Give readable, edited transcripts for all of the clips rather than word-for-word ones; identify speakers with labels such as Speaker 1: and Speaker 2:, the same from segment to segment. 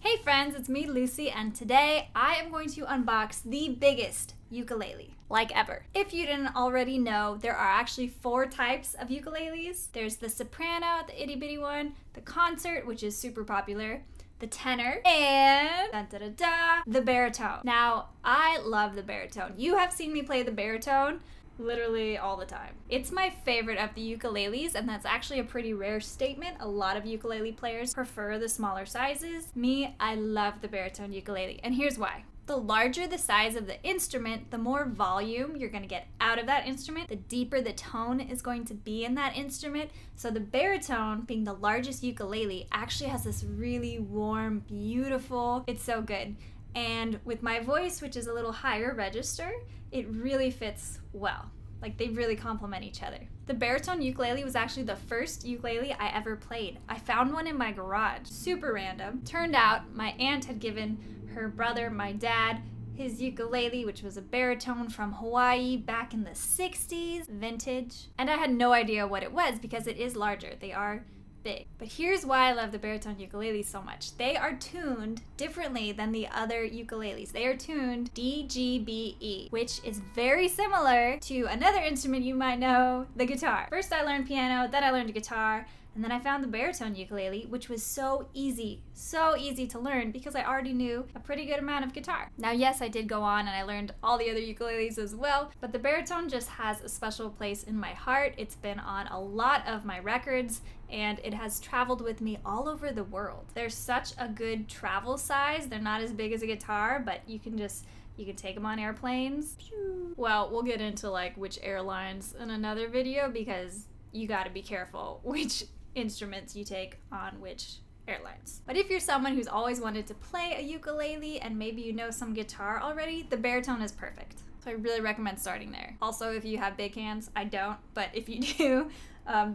Speaker 1: Hey friends, it's me Lucy, and today I am going to unbox the biggest ukulele, like ever. If you didn't already know, there are actually 4 types of ukuleles. There's the soprano, the itty bitty one, the concert, which is super popular, the tenor, and the baritone. Now, I love the baritone. You have seen me play the baritone literally all the time. It's my favorite of the ukuleles, and that's actually a pretty rare statement. A lot of ukulele players prefer the smaller sizes. Me, I love the baritone ukulele, and here's why. The larger the size of the instrument, the more volume you're going to get out of that instrument, the deeper the tone is going to be in that instrument. So the baritone, being the largest ukulele, actually has this really warm, beautiful, it's so good. And with my voice, which is a little higher register, it really fits well. Like, they really complement each other. The baritone ukulele was actually the first ukulele I ever played. I found one in my garage, super random. Turned out my aunt had given her brother, my dad, his ukulele, which was a baritone from Hawaii back in the 60s, vintage. And I had no idea what it was because it is larger. They are big. But here's why I love the baritone ukulele so much. They are tuned differently than the other ukuleles. They are tuned D, G, B, E, which is very similar to another instrument you might know, the guitar. First I learned piano, then I learned guitar, and then I found the baritone ukulele, which was so easy to learn because I already knew a pretty good amount of guitar. Now, yes, I did go on and I learned all the other ukuleles as well, but the baritone just has a special place in my heart. It's been on a lot of my records, and it has traveled with me all over the world. They're such a good travel size. They're not as big as a guitar, but you can take them on airplanes. Well, we'll get into like which airlines in another video because you gotta be careful which instruments you take on which airlines. But if you're someone who's always wanted to play a ukulele and maybe you know some guitar already, the baritone is perfect. So I really recommend starting there. Also, if you have big hands, I don't, but if you do,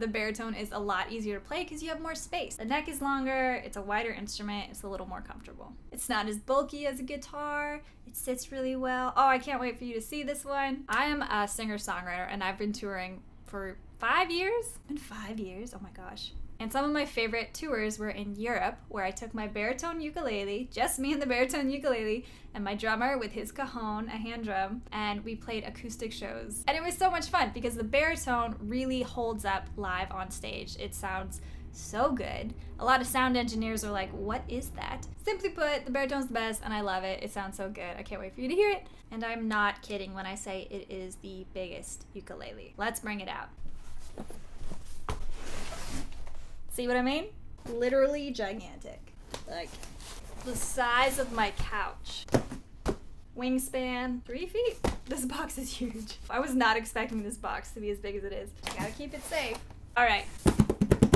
Speaker 1: the baritone is a lot easier to play because you have more space. The neck is longer, it's a wider instrument, it's a little more comfortable. It's not as bulky as a guitar, it sits really well. Oh, I can't wait for you to see this one. I am a singer-songwriter and I've been touring for 5 years? It's been 5 years, oh my gosh. And some of my favorite tours were in Europe, where I took my baritone ukulele, just me and the baritone ukulele, and my drummer with his cajon, a hand drum, and we played acoustic shows. And it was so much fun because the baritone really holds up live on stage. It sounds so good. A lot of sound engineers are like, what is that? Simply put, the baritone's the best and I love it. It sounds so good. I can't wait for you to hear it. And I'm not kidding when I say it is the biggest ukulele. Let's bring it out. See what I mean? Literally gigantic. Like the size of my couch. Wingspan, 3 feet. This box is huge. I was not expecting this box to be as big as it is. Gotta keep it safe. All right.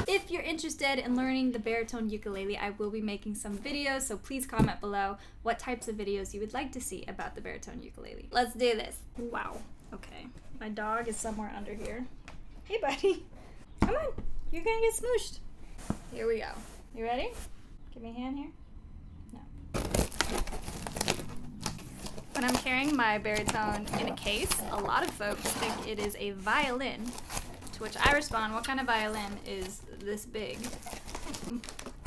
Speaker 1: If you're interested in learning the baritone ukulele, I will be making some videos, so please comment below what types of videos you would like to see about the baritone ukulele. Let's do this. Wow. Okay. My dog is somewhere under here. Hey, buddy. Come on. You're gonna get smooshed. Here we go. You ready? Give me a hand here. No. When I'm carrying my baritone in a case, a lot of folks think it is a violin, to which I respond, what kind of violin is this big?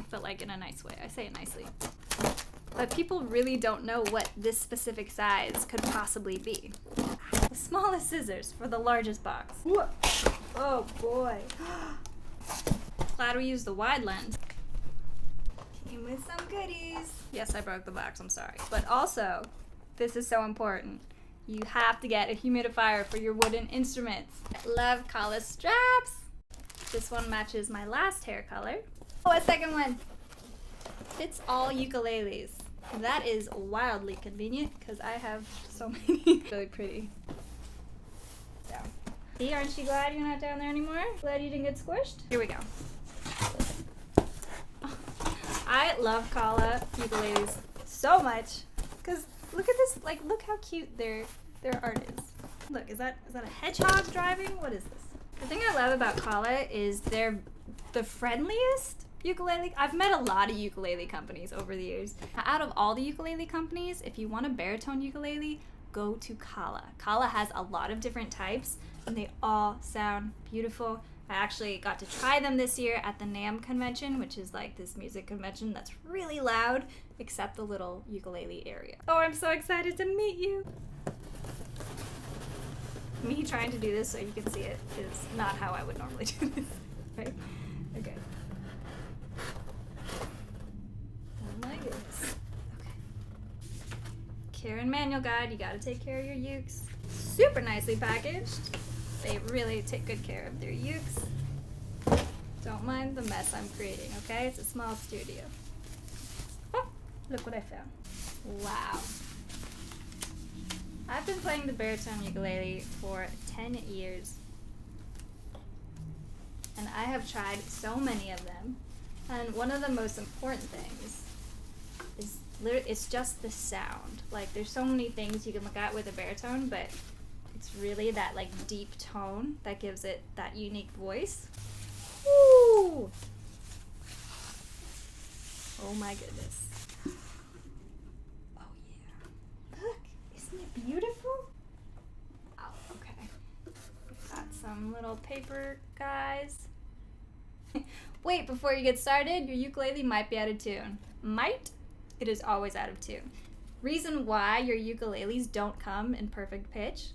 Speaker 1: But like in a nice way. I say it nicely. But people really don't know what this specific size could possibly be. The smallest scissors for the largest box. Oh boy. Glad we used the wide lens. Came with some goodies. Yes, I broke the box, I'm sorry. But also, this is so important. You have to get a humidifier for your wooden instruments. I love collar straps. This one matches my last hair color. Oh, a second one. Fits all ukuleles. That is wildly convenient because I have so many. Really pretty. Down. See, aren't you glad you're not down there anymore? Glad you didn't get squished? Here we go. I love Kala ukuleles so much because look at this, like look how cute their art is. Look, is that a hedgehog driving? What is this? The thing I love about Kala is they're the friendliest ukulele. I've met a lot of ukulele companies over the years. Out of all the ukulele companies, if you want a baritone ukulele, go to Kala. Kala has a lot of different types and they all sound beautiful, I actually got to try them this year at the NAMM convention, which is like this music convention that's really loud, except the little ukulele area. Oh, I'm so excited to meet you. Me trying to do this so you can see it is not how I would normally do this, right? Okay. Oh my goodness. Okay. Care and manual guide, you gotta take care of your ukes. Super nicely packaged. They really take good care of their ukes. Don't mind the mess I'm creating, okay? It's a small studio. Oh, look what I found. Wow. I've been playing the baritone ukulele for 10 years. And I have tried so many of them. And one of the most important things is it's just the sound. Like, there's so many things you can look at with a baritone, but it's really that like deep tone that gives it that unique voice. Woo! Oh my goodness. Oh yeah. Look, isn't it beautiful? Oh, okay. We've got some little paper guys. Wait, before you get started, your ukulele might be out of tune. Might? It is always out of tune. Reason why your ukuleles don't come in perfect pitch: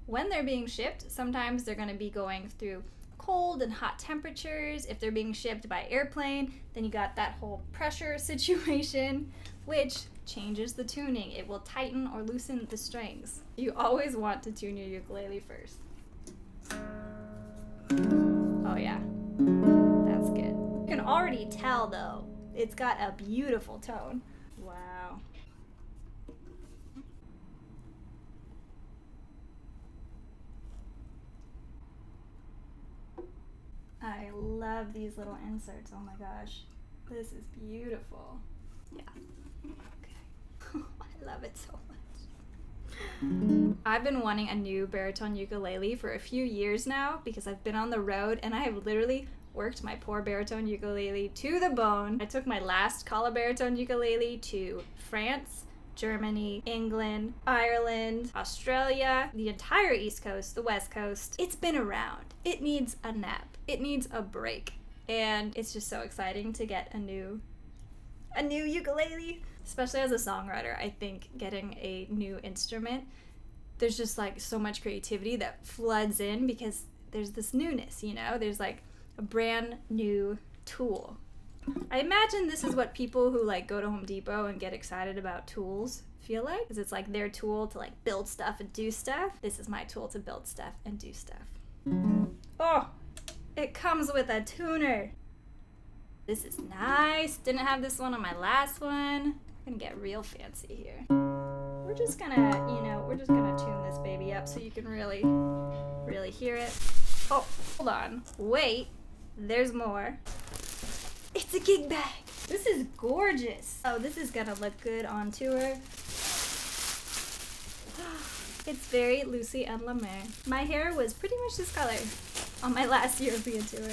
Speaker 1: when they're being shipped, sometimes they're going to be going through cold and hot temperatures. If they're being shipped by airplane, then you got that whole pressure situation, which changes the tuning. It will tighten or loosen the strings. You always want to tune your ukulele first. Oh yeah, that's good. You can already tell though, it's got a beautiful tone. Wow. I love these little inserts. Oh my gosh. This is beautiful. Yeah. Okay. I love it so much. I've been wanting a new baritone ukulele for a few years now because I've been on the road and I have literally worked my poor baritone ukulele to the bone. I took my last cala baritone ukulele to France, Germany, England, Ireland, Australia, the entire East Coast, the West Coast. It's been around. It needs a nap. It needs a break. And it's just so exciting to get a new ukulele. Especially as a songwriter, I think getting a new instrument, there's just like so much creativity that floods in because there's this newness, you know? There's like a brand new tool. I imagine this is what people who like go to Home Depot and get excited about tools feel like, because it's like their tool to like build stuff and do stuff. This is my tool to build stuff and do stuff. Oh, it comes with a tuner. This is nice. Didn't have this one on my last one. I'm gonna get real fancy here. We're just gonna tune this baby up so you can really, really hear it. Oh, hold on. Wait, there's more. It's a gig bag. This is gorgeous. Oh, this is gonna look good on tour. It's very Lucy and Lemaire. My hair was pretty much this color on my last European tour.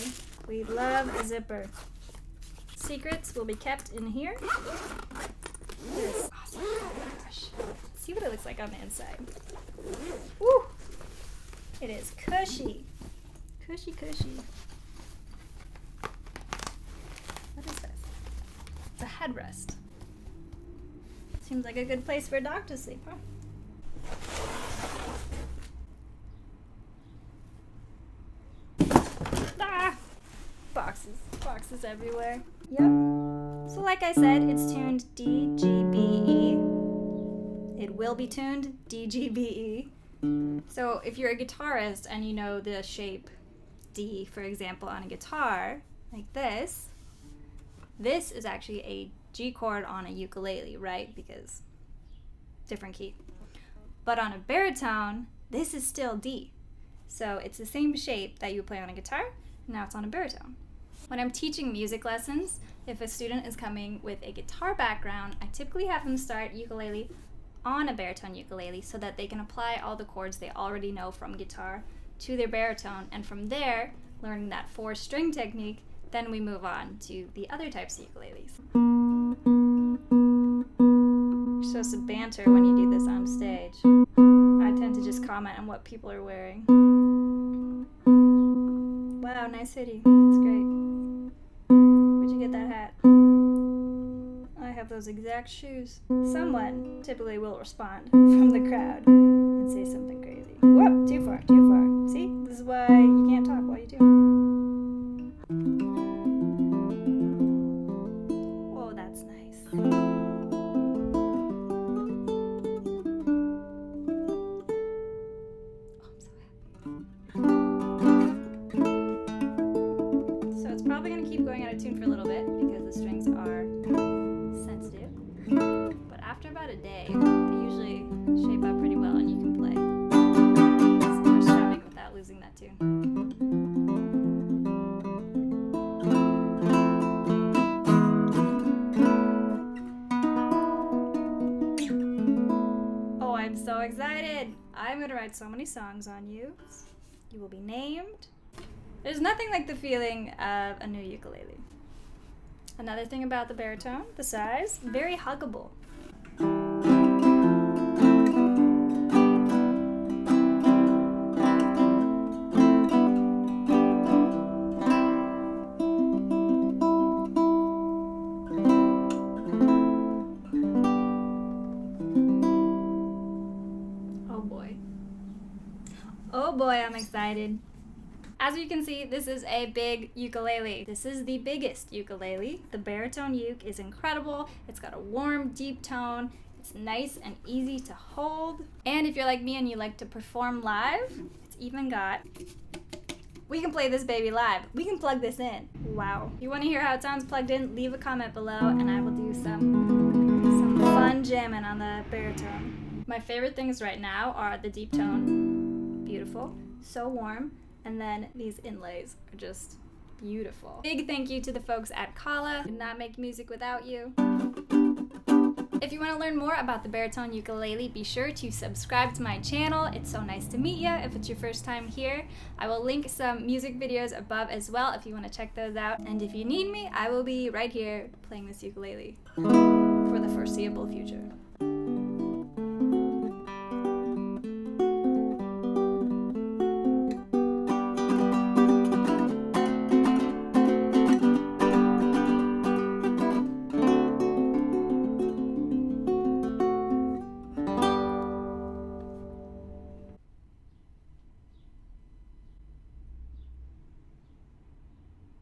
Speaker 1: We love a zipper. Secrets will be kept in here. This awesome. Oh my gosh. Let's see what it looks like on the inside. Woo! It is cushy. Cushy, cushy. What is this? It's a headrest. Seems like a good place for a dog to sleep, huh? Ah! Boxes everywhere. Yep. So like I said, it's tuned D, G, B, E. It will be tuned D, G, B, E. So if you're a guitarist and you know the shape D, for example, on a guitar, like this is actually a G chord on a ukulele, right? Because different key. But on a baritone, this is still D. So it's the same shape that you play on a guitar, now it's on a baritone. When I'm teaching music lessons, if a student is coming with a guitar background, I typically have them start ukulele on a baritone ukulele so that they can apply all the chords they already know from guitar to their baritone, and from there, learning that 4-string technique, then we move on to the other types of ukuleles. You're supposed to banter when you do this on stage. I tend to just comment on what people are wearing. Wow, nice hoodie. It's great. Where'd you get that hat? I have those exact shoes. Someone typically will respond from the crowd and say something crazy. Whoop, too far, too far. See, this is why you can't talk while you do. Oh, that's nice. Oh, I'm so happy. So it's probably going to keep going out of tune for a little bit because the strings are sensitive. But after about a day, they usually shape up pretty well and you can play some more strumming without losing that tune. Oh, I'm so excited! I'm gonna write so many songs on you. You will be named. There's nothing like the feeling of a new ukulele. Another thing about the baritone, the size, very huggable. Oh boy. Oh boy, I'm excited. As you can see, this is a big ukulele. This is the biggest ukulele. The Baritone Uke is incredible. It's got a warm, deep tone. It's nice and easy to hold. And if you're like me and you like to perform live, it's even got... We can play this baby live. We can plug this in. Wow. If you want to hear how it sounds plugged in, leave a comment below and I will do some fun jamming on the baritone. My favorite things right now are the deep tone. Beautiful. So warm. And then these inlays are just beautiful. Big thank you to the folks at Acacia. Could not make music without you. If you want to learn more about the baritone ukulele, be sure to subscribe to my channel. It's so nice to meet you if it's your first time here. I will link some music videos above as well if you want to check those out. And if you need me, I will be right here playing this ukulele for the foreseeable future.